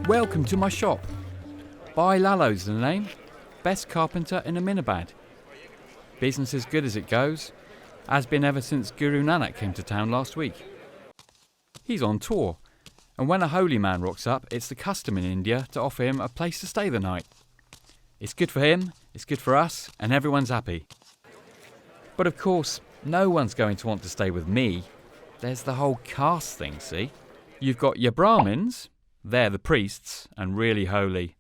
Welcome to my shop. Bhai Lalo's the name. Best carpenter in Aminabad. Business as good as it goes. Has been ever since Guru Nanak came to town last week. He's on tour, and when a holy man rocks up, it's the custom in India to offer him a place to stay the night. It's good for him, it's good for us, and everyone's happy. But of course, no one's going to want to stay with me. There's the whole caste thing, see? You've got your Brahmins, they're the priests, and really holy.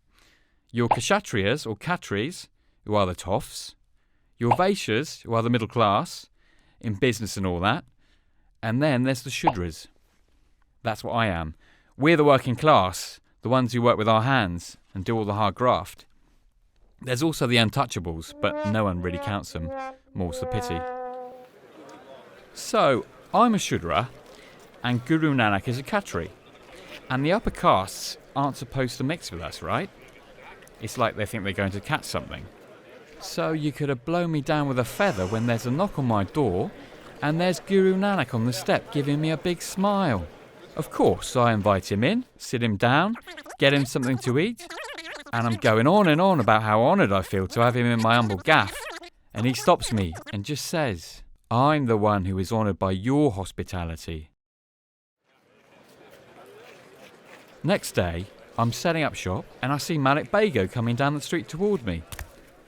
Your Kshatriyas, or Khatris, who are the toffs. Your Vaishyas, who are the middle class, in business and all that. And then there's the Shudras. That's what I am. We're the working class, the ones who work with our hands and do all the hard graft. There's also the untouchables, but no one really counts them. More's the pity. So, I'm a Shudra, and Guru Nanak is a Khatri. And the upper castes aren't supposed to mix with us, right? It's like they think they're going to catch something. So you could have blown me down with a feather when there's a knock on my door, and there's Guru Nanak on the step giving me a big smile. Of course, I invite him in, sit him down, get him something to eat, and I'm going on and on about how honoured I feel to have him in my humble gaff. And he stops me and just says, I'm the one who is honoured by your hospitality. Next day, I'm setting up shop and I see Malik Bago coming down the street toward me.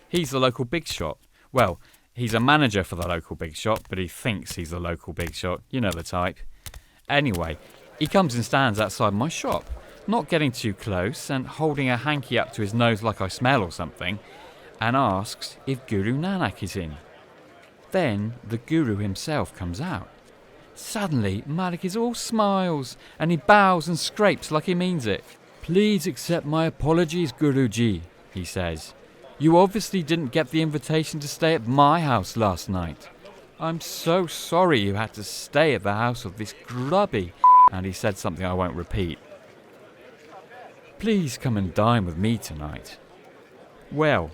He's the local big shot. Well, he's a manager for the local big shot, but he thinks he's the local big shot. You know the type. Anyway, he comes and stands outside my shop, not getting too close and holding a hanky up to his nose like I smell or something, and asks if Guru Nanak is in. Then the Guru himself comes out. Suddenly, Malik is all smiles, and he bows and scrapes like he means it. Please accept my apologies, Guruji, he says. You obviously didn't get the invitation to stay at my house last night. I'm so sorry you had to stay at the house of this grubby, and he said something I won't repeat. Please come and dine with me tonight. Well,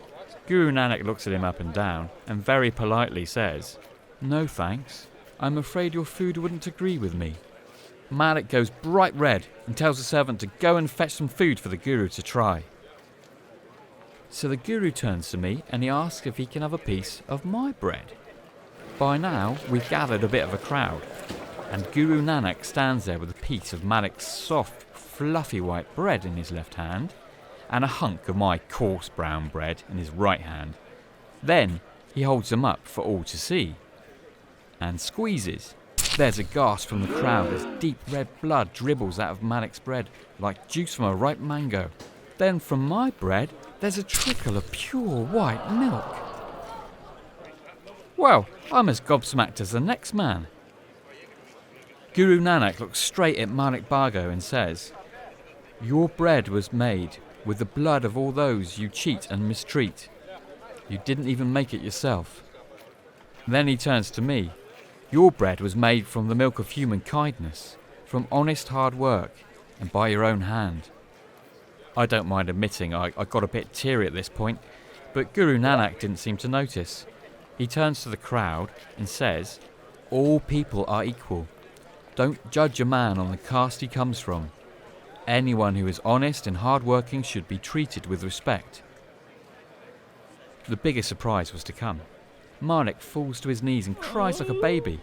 Guru Nanak looks at him up and down and very politely says, No thanks, I'm afraid your food wouldn't agree with me. Malik goes bright red and tells the servant to go and fetch some food for the Guru to try. So the Guru turns to me and he asks if he can have a piece of my bread. By now, we've gathered a bit of a crowd, and Guru Nanak stands there with a piece of Malik's soft, fluffy white bread in his left hand, and a hunk of my coarse brown bread in his right hand. Then he holds them up for all to see, and squeezes. There's a gasp from the crowd as deep red blood dribbles out of Malik's bread, like juice from a ripe mango. Then from my bread, there's a trickle of pure white milk. Well, I'm as gobsmacked as the next man. Guru Nanak looks straight at Malik Bago and says, Your bread was made with the blood of all those you cheat and mistreat. You didn't even make it yourself. Then he turns to me. Your bread was made from the milk of human kindness, from honest hard work, and by your own hand. I don't mind admitting I got a bit teary at this point, but Guru Nanak didn't seem to notice. He turns to the crowd and says, All people are equal. Don't judge a man on the caste he comes from. Anyone who is honest and hard-working should be treated with respect. The biggest surprise was to come. Malik falls to his knees and cries like a baby.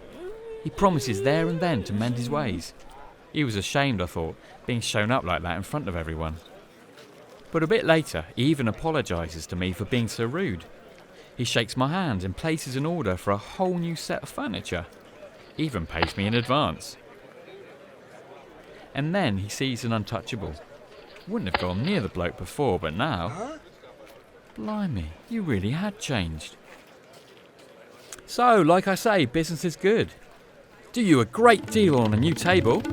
He promises there and then to mend his ways. He was ashamed, I thought, being shown up like that in front of everyone. But a bit later, he even apologises to me for being so rude. He shakes my hand and places an order for a whole new set of furniture. He even pays me in advance. And then he sees an untouchable. Wouldn't have gone near the bloke before, but now... Blimey, you really had changed. So, like I say, business is good. Do you a great deal on a new table,